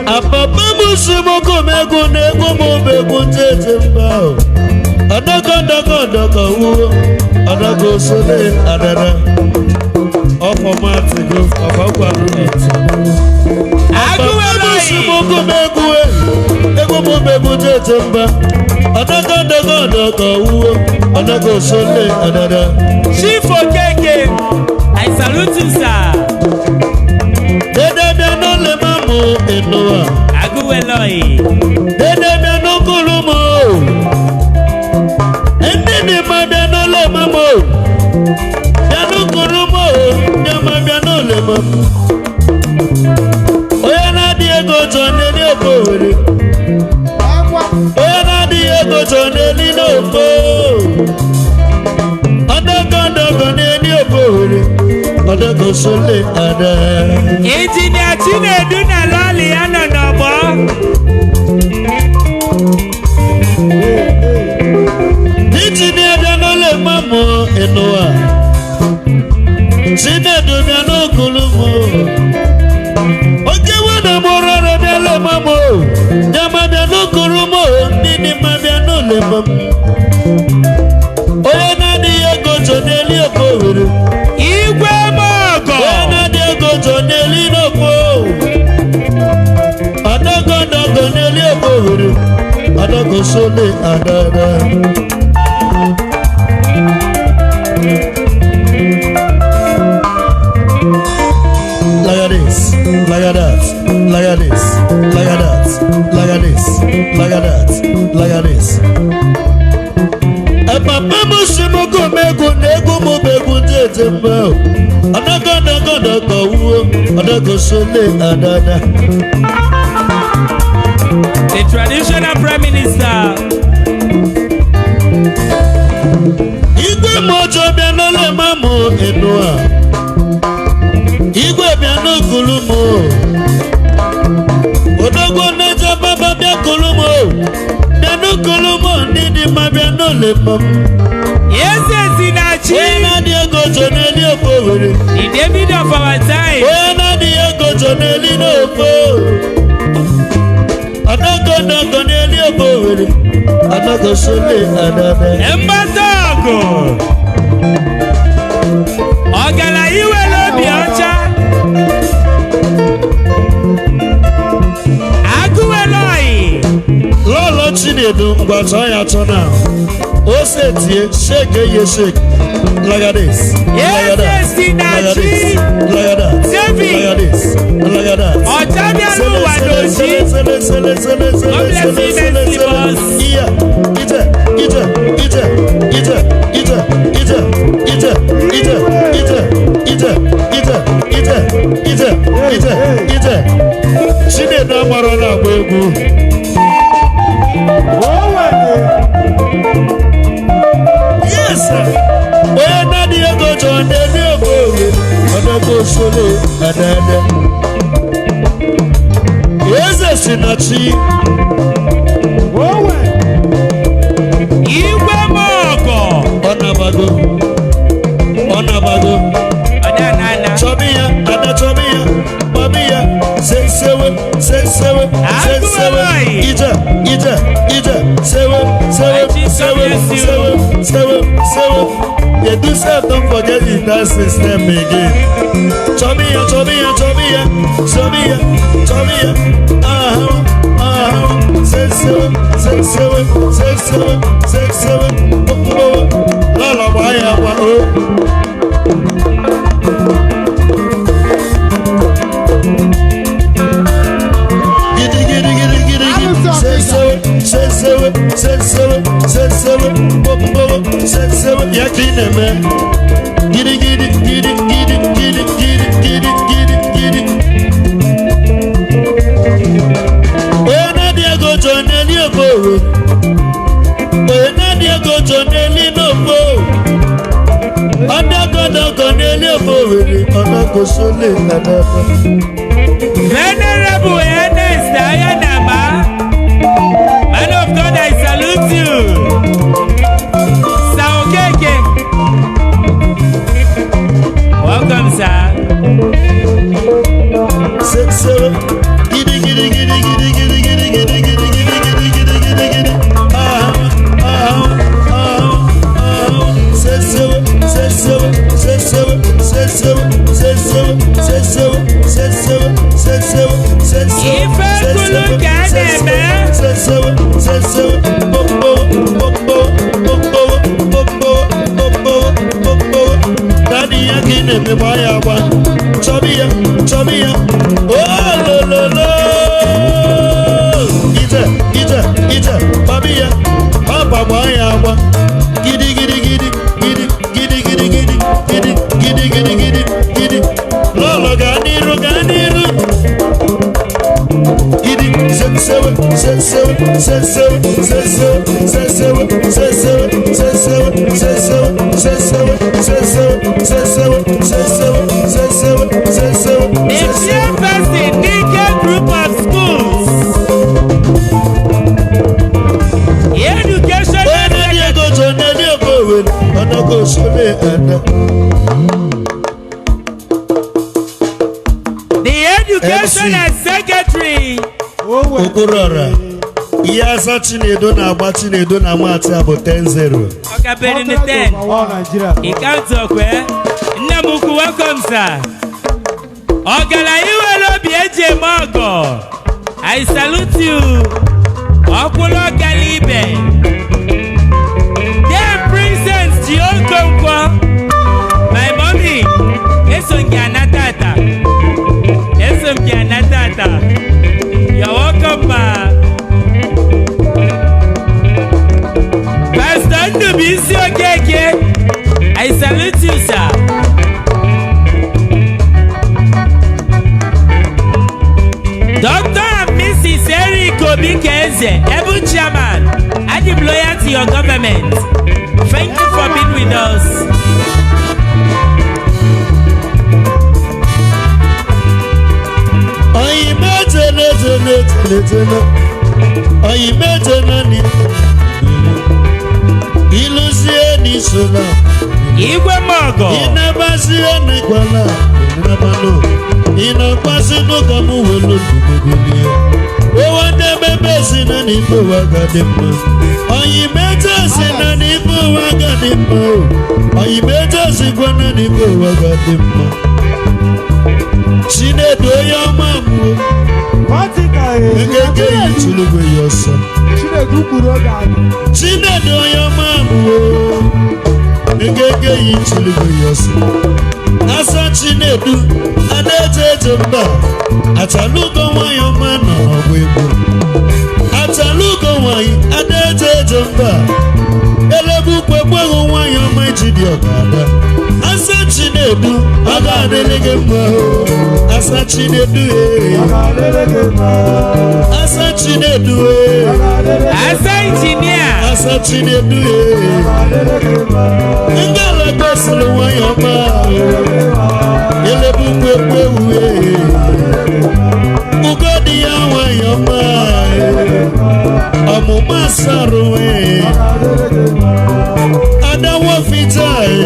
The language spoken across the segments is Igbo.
Apapa musimoko mego nego mobego tete. Adaka uwo, adaka sole adada. Ọfọmati go ọfọgbaru eti. Apapa musimoko mego nego mobego tete mba. Adaka uwo, adaka sole adada. Chief Okeke, I salute you, sir. Dede biano le mamu enoa. Aguweloi. Dede biano kulumo. Endini ma biano le mamu. Biano kulumo. Nyama biano le mamu. Oya na Diego Joneli okowere. Oya na Diego Joneli n'ofo. Adaka n'eni okowere. Adaka sole ada. Engineer Chinedu na lali ano nobo. Engineer biano le mamu enoa. Chinedu biano kulumo. Oke wana morara biano mamu. Nyama biano kulumo. Nini ma biano le mamu. Oya na Diego Joneli okowere. Igwe Mogo. Oya na Diego Joneli n'ofo. Adaka n'eli okowere. Adaka sole adada. Look at this, look at that, look at this, look at that, look at this, look at that, look at this. Papa musimoko mego nego mobego tete mbao. Adaka uwo, adaka sole adada. The traditional prime minister. Igwe mojo biano le mamu enoa. Igwe biano kulumo. Odogo neja baba bia kulumo. Biano kulumo nidi ma biano le mamu. Yes, Inachi. Oya na Diego Joneli okowere. The David of our time. Oya na Diego Joneli n'ofo. Adaka n'eli okowere. Adaka sole adada. Mbatogo. Ogala iwe lobi ọcha. Aguweloi. Lolo Chinedu ngwata ya tona. Ose tie shake ye shake. Look at this. Look at that. Look at this. Look at that. Look at this. Look at that. Ọ̀jábíàlú Wàdòjì. Chinedu amara na-agba egwu. Yes, sir. Oya na Diego Joneli okowere. Adaka sole adada. Eze Sinachi. Igwe Mogo. Onabago. Ọ̀dànàna. Chobiya, ada chobiya, babiya, sewe, sewe. You do say don't forget the dance system again. Chobiya. Sewe. Lala waya wa o. Venerable Ernest Ayanama, man of God, I salute you. Sir Okeke, welcome, sir. Chinedu na agba Chinedu na Amati abụ 10-0. Okabere ni 10. Ikantokwe. Nne m ukwu welcome sir. Ogala iwere obi eji eme ọgọ. I salute you. Ọkwụlụ ọgala ibe. Dear Princess Jiokonkwo. My mommy. Eso nke anatata. Eso nke anatata. You're welcome ma. Ndubisi Okeke, I salute you, sir. Dr. and Mrs. Eric Obikeze, Ebu Chairman, I am loyal to your government. Thank you for being with us. Igwe Mogo Inabazie Nikwala Inabano Inakwasi Nukamu Welu Nukulia Owande Bebe Sina Nipo Wagadima Oyimeta Sina Nipo Wagadima Oyimeta Sikwana Nipo Wagadima Chinedu Yamamu Ngeke Yichuluwe Yosa Chinedu Yamamu Ngeke Yichuluwe Yosa Asa Chinedu Adeje Mba Atalugo Wayo Mana Webo Atalugo Wayi Adeje Mba Elebu Kwebo Wayo Majidi Okada Asa Chinedu Agadelege Mba Asa Chinedu Asa Chinedu Asa engineer Asa Chinedu Ngala Besulu Wayo Ma Elebu Kwebo Ugodi ya Wayo Ma Amuma Saruwe Adawo Fitae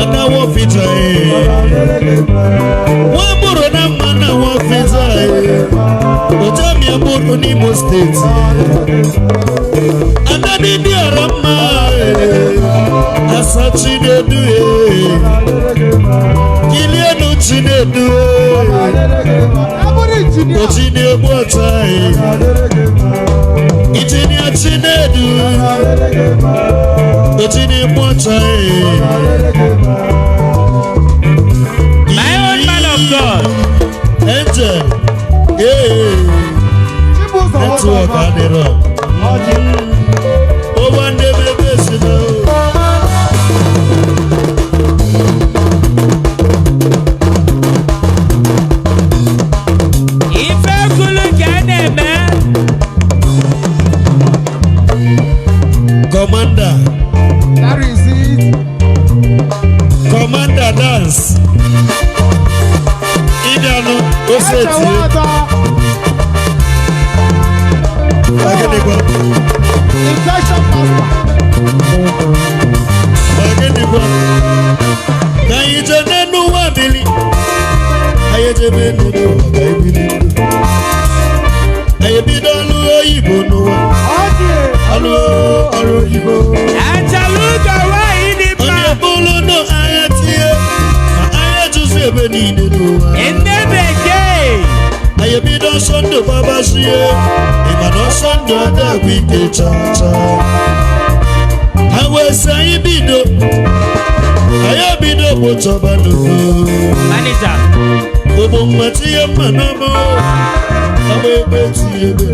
Adawo Fitae Wamuro na mana wa Fitae Ojami Amuro ni Mo State Adadi di Arama Asa Chinedu Kilienu Chinedu Ojini Obuotai Ijini Chinedu Ojini Obuotai My own man of God Angel Network Adero Over Nebe Besino Commander. That is it. Commander dance. Idanu Oseti. Bagenigwa. Infection master. Bagenigwa. Kayije nenu wabili. ebe n'elu ụwa ka ebili ndụ anyị ebido ọlụ oyibo n'ụwa ọlụ ọrụ oyibo Achalugo nwaanyị dị mma. onye bụrụ nọ agha tie ma agha jụzụ ebe niile n'ụwa Ndị bekee. anyị ebido ọsọ ndụ gbabazie ịma na ọsọ ndụ adagwu ike chacha ha wee sị anyị bido anyị ebido kpochọba n'udo Manager. ụgbọ mma tinye mma n'ọmụ ọgba egbe tinye ebe